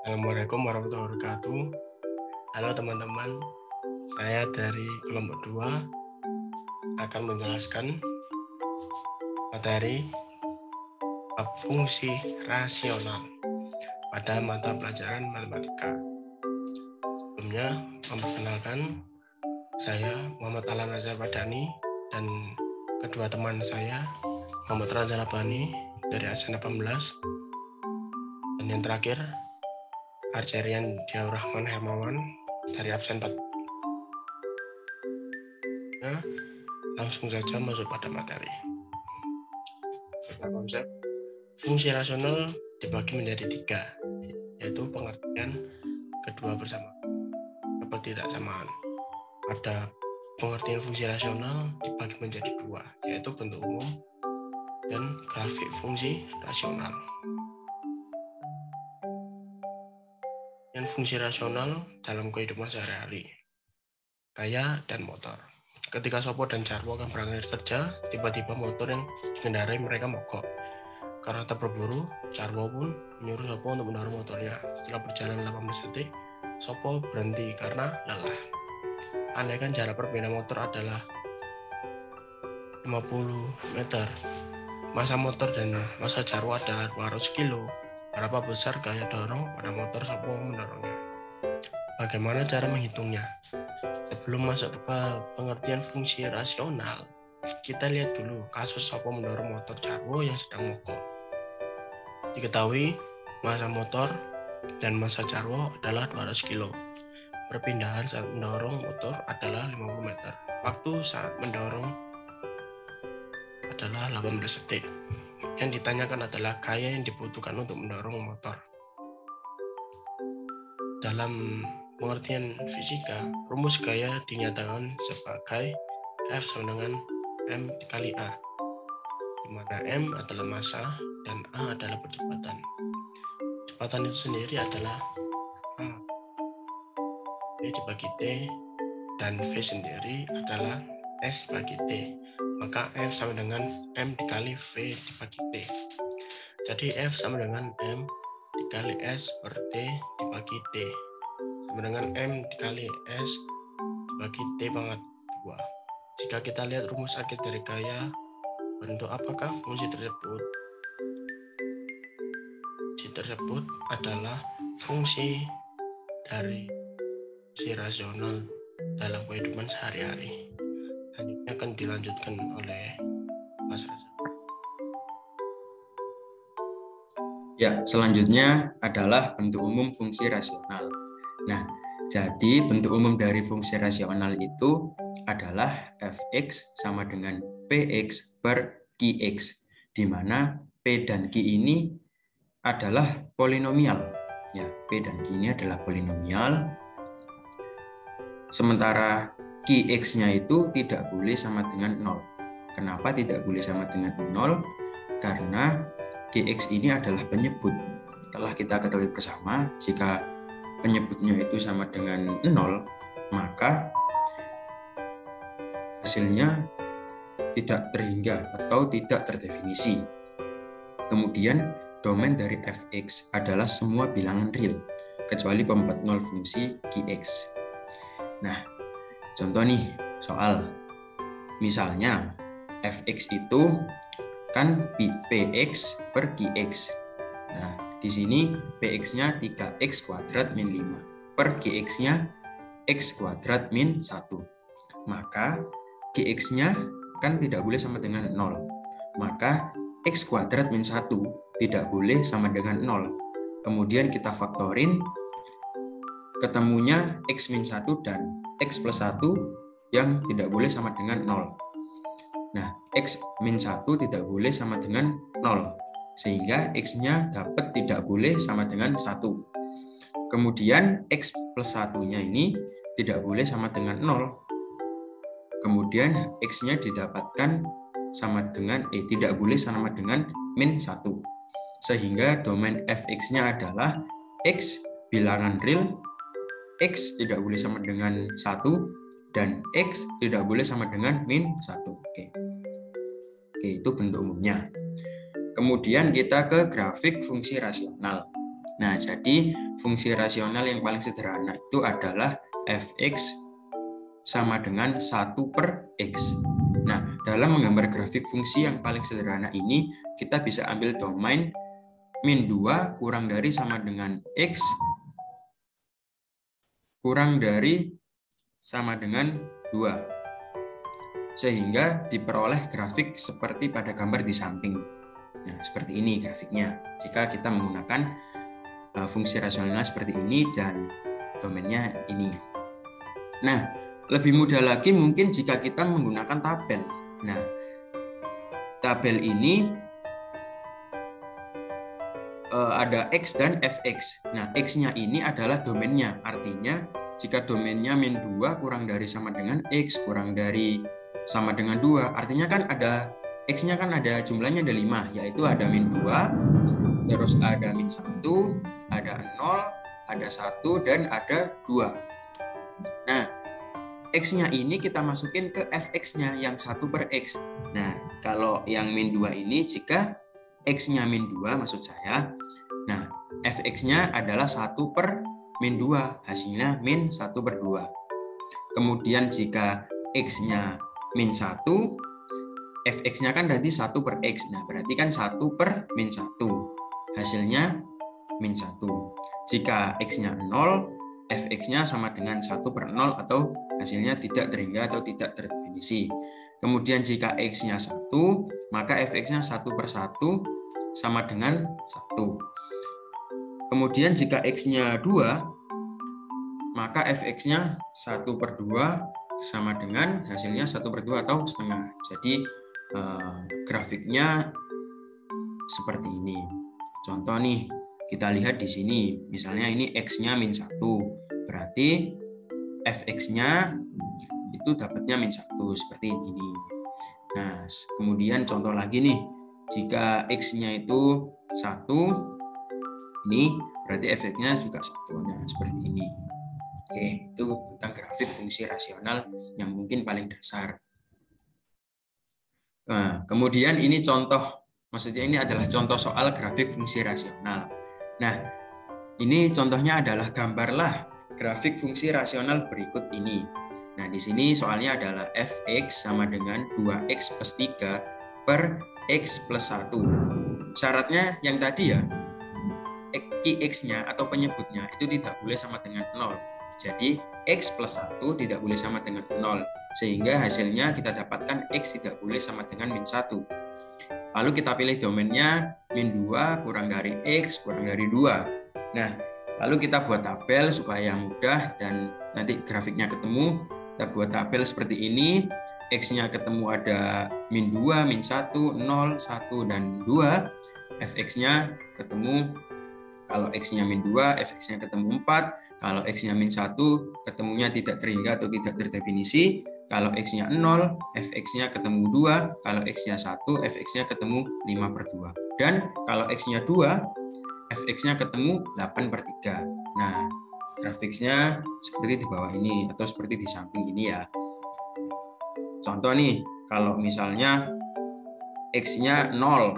Assalamualaikum warahmatullahi wabarakatuh. Halo teman-teman, saya dari kelompok 2 akan menjelaskan materi bab fungsi rasional pada mata pelajaran matematika. Sebelumnya, memperkenalkan saya Muhammad Alan Azhar Padani dan kedua teman saya Muhammad Razal Abani dari absen 18 dan yang terakhir Arjerian Diaur Rahman Hermawan dari absen 4. Nah, langsung saja masuk pada materi. Konsep fungsi rasional dibagi menjadi 3, yaitu pengertian kedua bersama ketidaksamaan. Pada pengertian fungsi rasional dibagi menjadi 2, yaitu bentuk umum dan grafik fungsi rasional. Dan fungsi rasional dalam kehidupan sehari-hari, gaya dan motor. Ketika Sopo dan Jarwo akan berangkat kerja, tiba-tiba motor yang dikendarai mereka mogok. Karena terburu-buru, Jarwo pun menyuruh Sopo untuk mendorong motornya. Setelah berjalan 18 detik, Sopo berhenti karena lelah. Andaikan jarak perbedaan motor adalah 50 meter, massa motor dan massa Jarwo adalah 200 kilo. Berapa besar gaya dorong pada motor Sopo mendorongnya? Bagaimana cara menghitungnya? Sebelum masuk ke pengertian fungsi rasional, kita lihat dulu kasus Sopo mendorong motor Jarwo yang sedang mogok. Diketahui massa motor dan massa Jarwo adalah 200 kilo. Perpindahan saat mendorong motor adalah 50 meter. Waktu saat mendorong adalah 18 detik. Yang ditanyakan adalah gaya yang dibutuhkan untuk mendorong motor. Dalam pengertian fisika, rumus gaya dinyatakan sebagai F sama dengan M dikali A, di mana M adalah massa dan A adalah percepatan. Kecepatan itu sendiri adalah A V dibagi T, dan V sendiri adalah S bagi T. Maka F sama dengan M dikali V dibagi T. Jadi F sama dengan M dikali S per T dibagi T, sama dengan M dikali S dibagi T pangkat 2. Jika kita lihat rumus akhir dari gaya, bentuk apakah fungsi tersebut? Fungsi tersebut adalah fungsi dari fungsi rasional dalam kehidupan sehari-hari. Selanjutnya akan dilanjutkan oleh Mas Reza. Ya, selanjutnya adalah bentuk umum fungsi rasional. Nah, jadi bentuk umum dari fungsi rasional itu adalah fx sama dengan px per qx, di mana p dan q ini adalah polinomial. Ya, p dan q ini adalah polinomial. Sementara qx-nya itu tidak boleh sama dengan 0. Kenapa tidak boleh sama dengan 0? Karena Gx ini adalah penyebut. Telah kita ketahui bersama, jika penyebutnya itu sama dengan 0, maka hasilnya tidak terhingga atau tidak terdefinisi. Kemudian, domain dari fx adalah semua bilangan real, kecuali pembuat 0 fungsi Gx. Nah, contoh nih, soal. Misalnya, fx itu kan px per qx. Nah, di sini px-nya 3x kuadrat min 5 per qx-nya x kuadrat min 1. Maka qx-nya kan tidak boleh sama dengan 0. Maka x kuadrat min 1 tidak boleh sama dengan 0. Kemudian kita faktorin, ketemunya x min 1 dan x plus 1 yang tidak boleh sama dengan 0. Nah, x min 1 tidak boleh sama dengan 0, sehingga x-nya dapat tidak boleh sama dengan 1. Kemudian x plus 1-nya ini tidak boleh sama dengan 0. Kemudian x-nya didapatkan sama dengan tidak boleh sama dengan min 1. Sehingga domain fx-nya adalah x bilangan real, x tidak boleh sama dengan 1, dan x tidak boleh sama dengan min 1. Oke, itu bentuk umumnya. Kemudian kita ke grafik fungsi rasional. Nah, jadi fungsi rasional yang paling sederhana itu adalah fx sama dengan 1/x. Nah, dalam menggambar grafik fungsi yang paling sederhana ini, kita bisa ambil domain min 2 kurang dari sama dengan x kurang dari sama dengan 2. Sehingga diperoleh grafik seperti pada gambar di samping. Nah, seperti ini grafiknya. Jika kita menggunakan fungsi rasional seperti ini dan domainnya ini. Nah, lebih mudah lagi mungkin jika kita menggunakan tabel. Nah, tabel ini ada x dan fx. Nah, x-nya ini adalah domainnya. Artinya, jika domainnya min 2 kurang dari sama dengan x kurang dari sama dengan 2, artinya kan ada x-nya kan ada jumlahnya ada 5, yaitu ada min 2, terus ada min 1, ada 0, ada 1, dan ada 2. Nah, x-nya ini kita masukin ke fx-nya yang 1/x. Nah, kalau yang min 2 ini jika x-nya min 2 maksud saya. Nah, fx-nya adalah 1/min 2, hasilnya min 1/2. Kemudian jika x-nya min 1, fx-nya kan tadi 1/x. Nah, berarti kan 1/min 1. Hasilnya min 1. Jika x-nya 0, fx-nya sama dengan 1/0 atau hasilnya tidak terhingga atau tidak terdefinisi. Kemudian jika x-nya 1, maka fx-nya 1/1 sama dengan 1. Kemudian jika x-nya 2, maka fx-nya 1/2 sama dengan hasilnya 1/2 atau setengah. Jadi grafiknya seperti ini. Contoh nih, kita lihat di sini. Misalnya ini x-nya min 1. Berarti fx-nya itu dapatnya min 1 seperti ini. Nah, kemudian contoh lagi nih. Jika x-nya itu 1, ini berarti fx-nya juga 1. Nah, seperti ini. Oke, itu tentang grafik fungsi rasional yang mungkin paling dasar. Nah, kemudian ini contoh, maksudnya ini adalah contoh soal grafik fungsi rasional. Nah, ini contohnya adalah gambarlah grafik fungsi rasional berikut ini. Nah, di sini soalnya adalah fx sama dengan 2x plus 3 per x plus 1. Syaratnya yang tadi ya, X-nya atau penyebutnya itu tidak boleh sama dengan 0. Jadi, x plus 1 tidak boleh sama dengan 0. Sehingga hasilnya kita dapatkan x tidak boleh sama dengan min 1. Lalu kita pilih domainnya min 2 kurang dari x kurang dari 2. Nah, lalu kita buat tabel supaya mudah dan nanti grafiknya ketemu. Kita buat tabel seperti ini. X-nya ketemu ada min 2, min 1, 0, 1, dan 2. Fx-nya ketemu, kalau X-nya min 2, Fx-nya ketemu 4. Kalau X-nya min 1, ketemunya tidak terhingga atau tidak terdefinisi. Kalau X-nya 0, Fx-nya ketemu 2. Kalau X-nya 1, Fx-nya ketemu 5/2. Dan kalau X-nya 2, Fx-nya ketemu 8/3. Nah, grafiknya seperti di bawah ini atau seperti di samping ini ya. Contoh nih, kalau misalnya X-nya 0.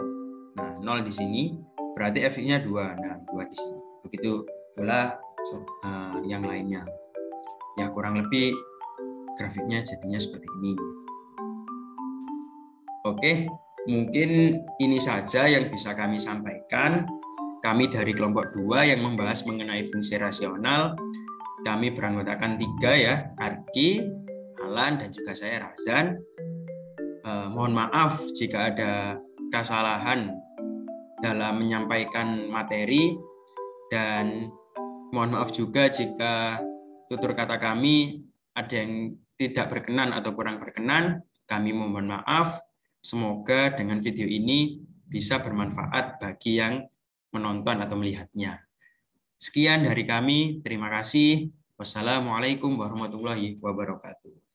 Nah, 0 di sini berarti Fx-nya 2. Nah, 2 di sini. Begitu pula yang lainnya. Ya, kurang lebih grafiknya jadinya seperti ini. Oke, mungkin ini saja yang bisa kami sampaikan. Kami dari kelompok 2 yang membahas mengenai fungsi rasional. Kami beranggotakan 3 ya, Arki, Alan, dan juga saya Razan. Mohon maaf jika ada kesalahan dalam menyampaikan materi, dan mohon maaf juga jika tutur kata kami ada yang tidak berkenan atau kurang berkenan. Kami mohon maaf. Semoga dengan video ini bisa bermanfaat bagi yang menonton atau melihatnya. Sekian dari kami. Terima kasih. Wassalamualaikum warahmatullahi wabarakatuh.